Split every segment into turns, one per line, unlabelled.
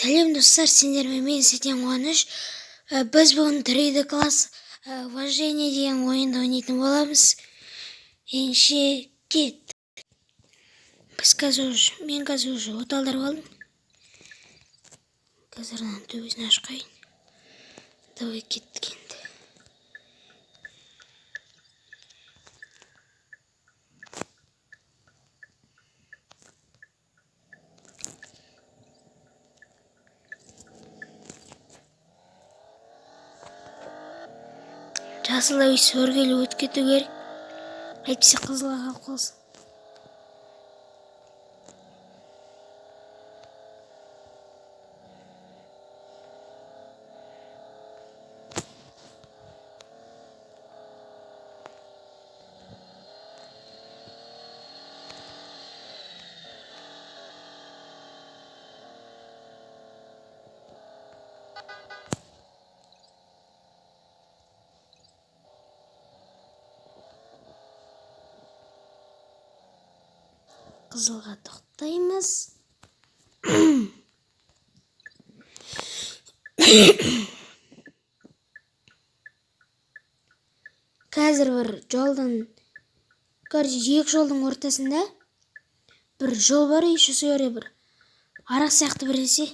Сәлем достар, сендермен мен Сетен Қуаныш. Біз бүгін 3D класс вождение деген ойынды ойнайтын боламыз. Ендеше кет. Мен қазір уже оталдар болдым. Қазірден төбесін ашқайын. Давай кеттік енді. Жасыл үй сөргелі өтіп кету керек. Әйтпесе қызылға қалып қалсын. Қызылға тоқтаймыз. Қазір бір жолдың, екі жолдың ортасында бір жол бар, еще сөре бір арақ сияқты бір нәрсе,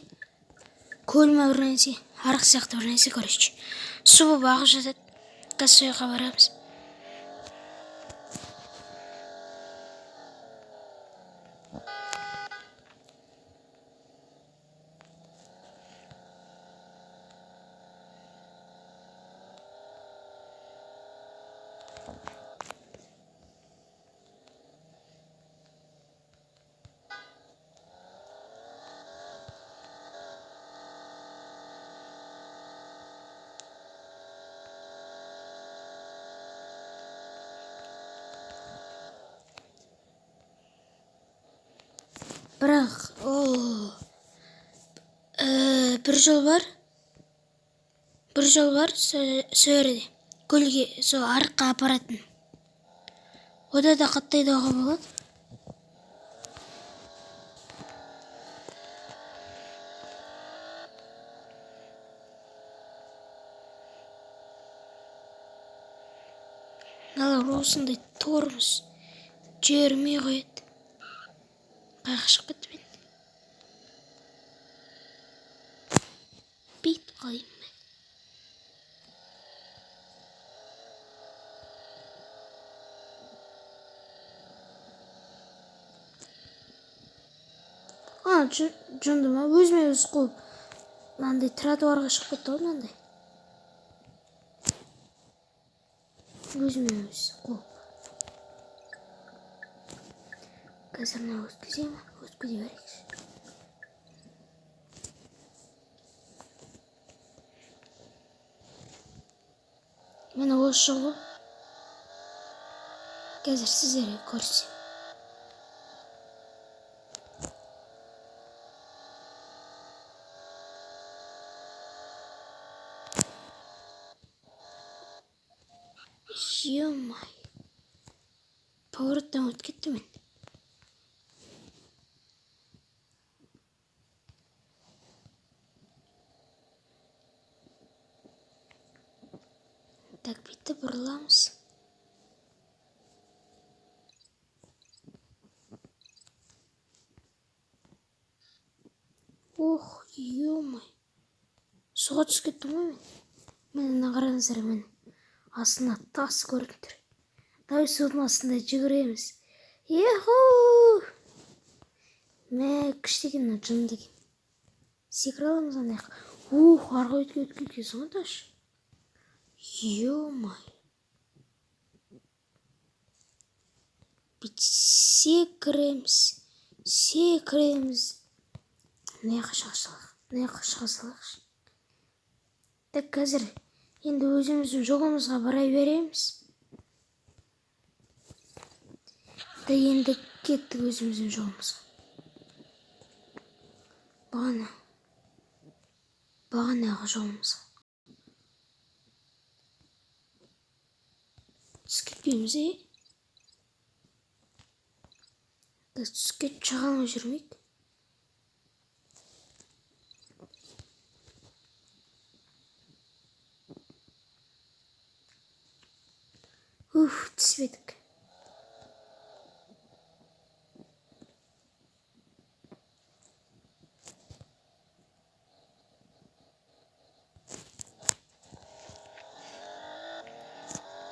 көлме бір нәрсе, арақ сияқты бір нәрсе, короче. Су болып ағып жатады. Қазір сол жаққа барамыз. Бірақ бір жол бар сөреде, көлге, сол арыққа апаратын. Ода да қатты айдауға болады. Мыналар осындай тормоз жібермей қояды. Қайға шығып кетті мен. Бейт қойым. Жонды ма? Өзіме өз қуып. Мынандай тротуарға шығып кетті ғой мынандай. Өзіме өз қуып. Қазір мына өткіземін. Өткізе берейікші. Мені осы жолы қазір сіздерге көрсем. Ё-май. Повороттан өтіп кетті мен. Так, бітті бұрыламыз. Ох, ё-май. Суға түсіп кеттім ғой мен. Мені қараңыздар, мен астына тас көріп тұр. Давай судың астында жүгіреміз. Еху! Мә, күшті екен, жынды екен. Секіре аламыз андайық. Арғы өтіп кеткенсің ғой таш. Ё-май. Секіреміз. Мына жаққа шыға салайықшы. Так, қазір енді өзіміздің жолымызға барай береміз. Да енді кеттік өзіміздің жолымызға. Бағанағы жолымызға. Түсіп кетпейміз, Түсіп кетіп жағалмай жүрмейік. Түспедік.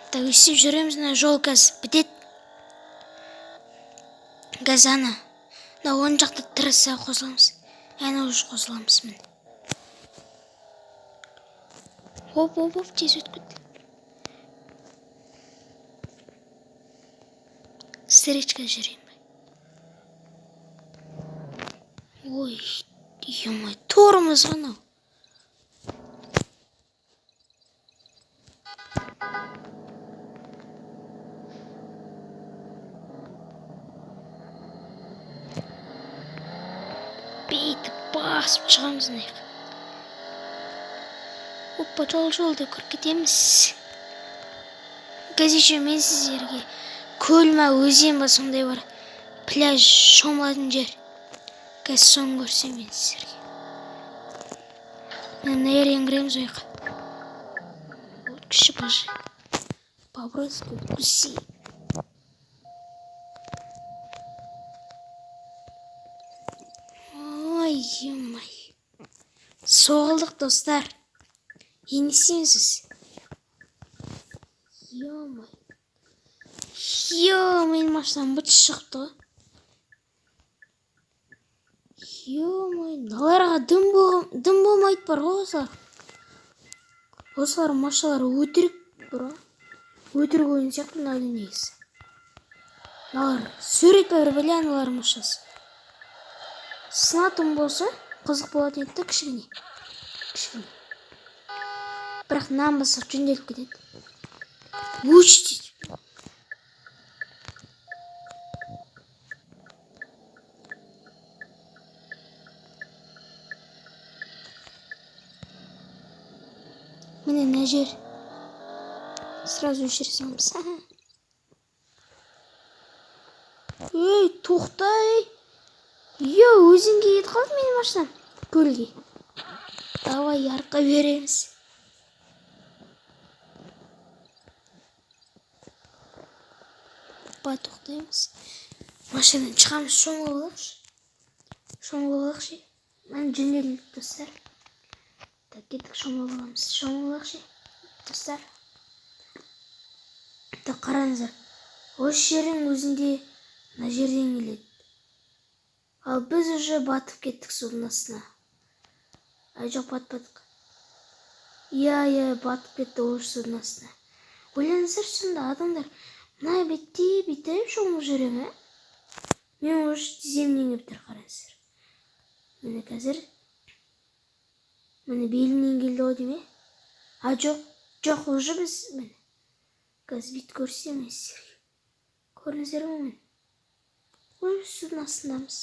Так, өйстіп жүреміз, жол қазір бітет. Газана. Оң жақта трассаға қосыламыз. Әне уже қосыламыз міне. Оп, тез өтіп кетті. Встречка жүрейін бай. Ой, емай, торымыз ғана. Бейтіп басып шығамыз нәйік. Оппа, жолды көріп кетеміз. Қазір мен сіздерге көлма өзен ба сондай бар. Пляж шомылатын жер. Қазір соны көрсем мен сіздерге. Наверное, кіреміз ойқа. Кіші бажы. Попробуй өткізсей. Ой, емай. Соғылдық, достар. Не істейсіз? Емай. Мен машинам бұт шықты. Емай. Наларға дым болмайды бар ғой осылар. Осылар машиналар өтірік бұра. Өтірік ойын сияқты мынау дүниесі. Налар сурет бәрі біле аналар машинасы. Сынатым болса, қызық болатын еді кішкене. Бірақ нан басып жөнделіп кетеді. Өш дейді. Міне мына жер. Сразу өшіре саламыз. Ей, тоқтай. Өзенге кетіп қалды менің машинам. Көлге. Давай арқа береміз. Тоқтаймыз. Машинадан шығамыз, шомылалықшы. Мен жөнделдік, достар. Так, кеттік шомылалықшы. Достар. Так, қараңыздар. Осы жердің өзінде мына жерден келеді. Ал біз уже батып кеттік судың астына. Жоқ, батпадық. Батып кетті осы судың астына. Ойлаңыздар, сонда адамдар мына беттеп шомылып жүре ме? Мен уже тіземнен кеп тұр, қараңыздар. Міне қазір. Міне белімнен келді ғой деме. Жоқ, уже біз міне. Қазір бет көрсем сіздерге. Көріңіздер ме мен? Уже судың астындамыз.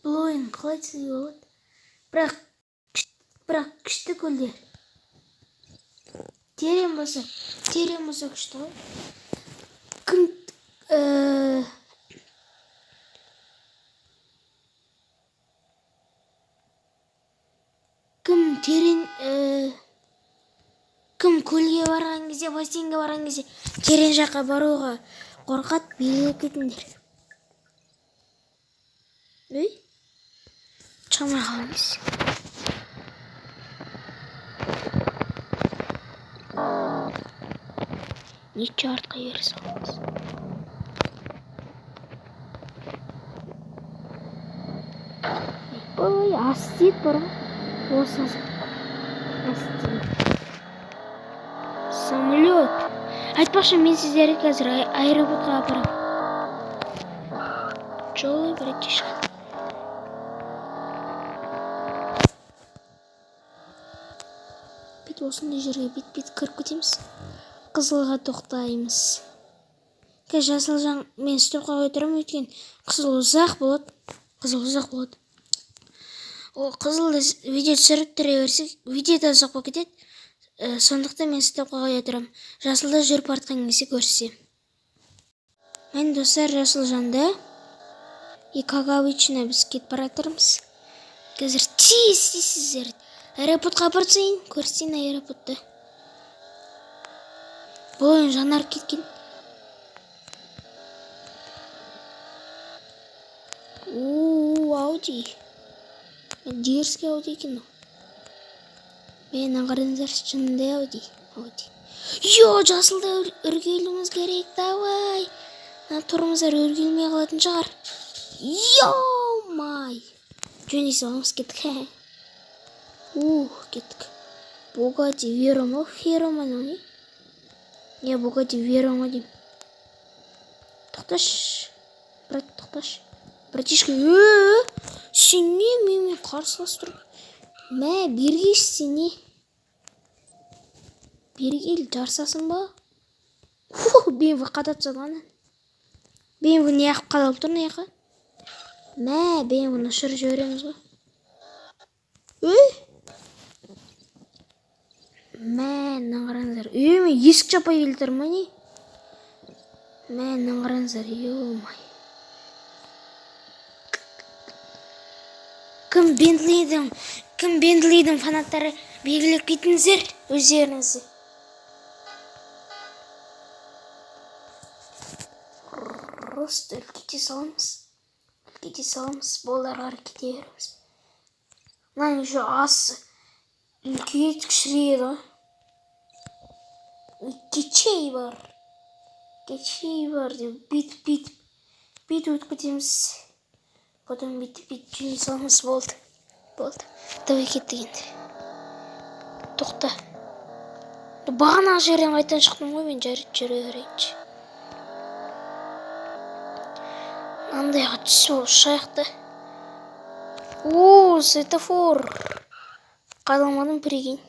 Бұл ойын қалай түсінуге болады? Бірақ күшті көлдер. Терең болса күшті ғой. Кім көлге барған кезде, бассейнге барған кезде терең жаққа баруға қорқады, белгілеп кетіңдер. Шығамай қаламыз. Неше артқа ері саламыз. Ой, астет бар ғой. Осы астет. Самолет. Айтпақшы, мен сіздерге қазір аэропортқа апарам. Жолы бір ешкі. Осындай жерге бет кіріп кетеміз. Қызылға тоқтаймыз. Жасыл заң мен стопқа қойдырам, өткен қызыл ұзақ болады. Қызылды видео түсіріп тұре берсек, видео да ұзақ болып кетеді. Сондықтан мен стопқа қоя тұрам. Жасылда жүріп артқан кезде көрсем. Мен достар, жасыл жанды как обычно біз кетіп бара жатырмыз. Қазір тез аэропортқа апарсайын, көрсейін аэропортты. Бұл ойын жанарып кеткен. Ауди. Дерзкий Ауди екен. Мені қараңдаршы, шынында Ауди. Жасылда үргелуіміз керек, давай. Тұрмыздар өргелмей қалатын шығар. Май. Жөн саламыз, кеттік. Кеттік. Бугатти Верома, не? Не, Бугатти Верома дейм. Тоқташ. Брат, тоқташ. Братишка, сен не менімен қарсыласып тұр? Мә, бергеш сен не? Бергел, жарсасын ба? BMW қадап салғаны. BMW не ақып қадалып тұр, не ақа? Мә, BMW ұшырып жібереміз ба? Мә, қараңыздар. Мен есік жаппай келдір ма не? Мә, қараңыздар, май. Кім Бентлидің фанаттары белгілеп кетіңіздер өздеріңізді. Просто үлкете саламыз, болдарға кете береміз. Мына еще асы үлкейет кішірейді. Кечей бар деп бит өтіп кетеміз. Потом бит жөне саламыз, болды. Давай кеттік енді. Тоқта. Бағанағы жерден қайтан шықтым ғой, мен жүре берейінші. Маңдайға түсіп шаяқты. Светофор. Қадалмадым, прикинь.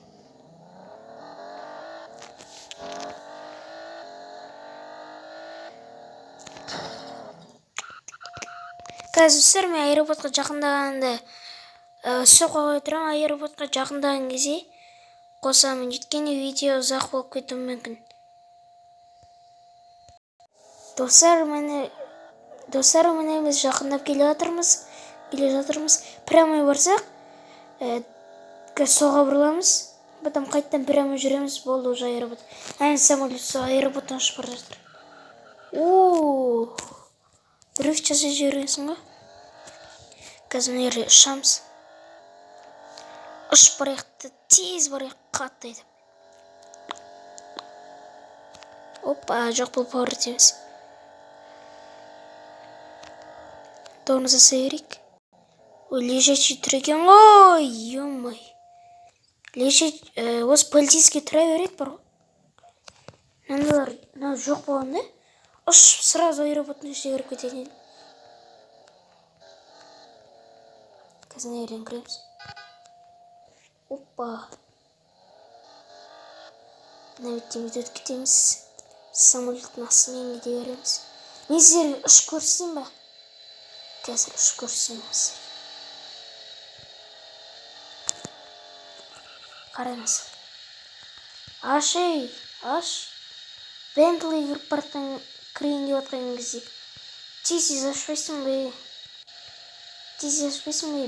Қазір мен аэропортқа жақындағанды сөп қойып тұрам. Аэропортқа жақындаған кезде қосамын, өйткені видео ұзақ болып кетуі мүмкін. Достар, міне біз жақындап келе жатырмыз. Прямой барсақ, соға бұрыламыз, потом қайттан прямой жүреміз, болды уже аэропорт. Самолет сол аэропорттан ұшып бара жатыр. Дрифт жасай жібересің ғой. Қазір мына жерде ұшамыз. Ұшып барайық, тез барайық, қатты етіп. Жоқ, бұл пауэр етеміз. Тоғын жасай берейік. Лежачий тұр екен ғой, ё-май. Осы полицейский тұра береді бар ғой. Мыналар жоқ болғанда, ұшып сразу аэропорттың ішіне кіріп кететін. Қазір мына жерден кіреміз. Мына беттен өтіп кетеміз. Самолеттің астымен кете береміз. Мен сіздерге ұшып көрсетейін ба? Қазір ұшып көрсетейін. Қараңыз. Аш. Бентли кірейін деп отқан кезде. Тез ашпайсың бе?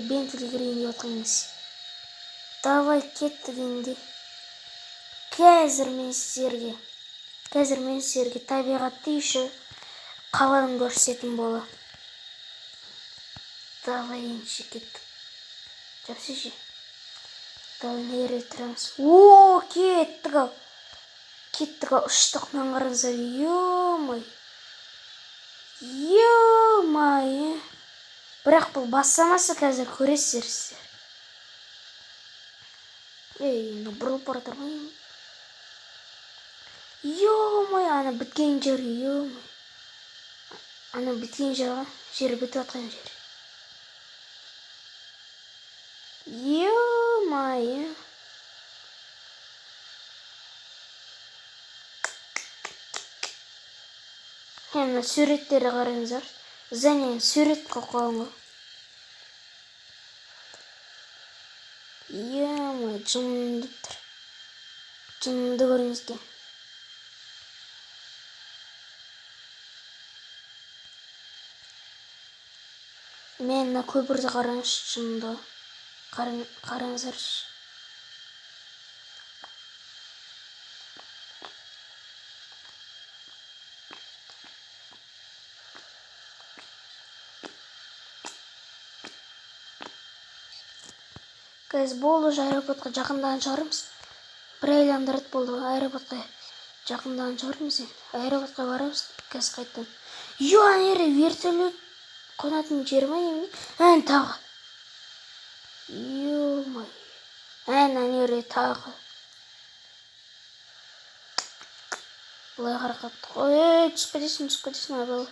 Бентли кірейін деп отқан кезде. Давай кеттік енді. Қазір мен сіздерге табиғатты еще қаладан көрсететін бола. Давай енді кеттік. Жапсайшы. Давай нере тұрамыз. Кеттік ау, ұштық маңғарыңыздар. Ё-май. Бірақ бұл бассамасы қазір көресіздер. Бұрылып бара тұрмайым. Ё-май, ана біткен жер, ё-май. Ана біткен жер бітіп атқан жер. Ё-май. Мына суреттері қараңыздар. Зәне сурет қойған ғой. Ё-май, жынды тұр. Жынды көріңіз екен. Мен мына көпірді қараңызшы, жынды. Қараңыздаршы. Қазір болды, уже аэропортқа жақындаған шығармыз. Бір айландырды болды, аэропортқа жақындаған шығармыз. Аэропортқа барамыз, қазір қайттан. Ана жерде вертолет қонатын жер ма немене? Тағы. Ё-май. Ана жерде тағы. Былай қарап қаптық. Түсіп кетесің, абалы.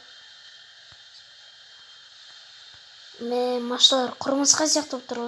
Машиналар құрмысқа сияқты болып тұр ғой.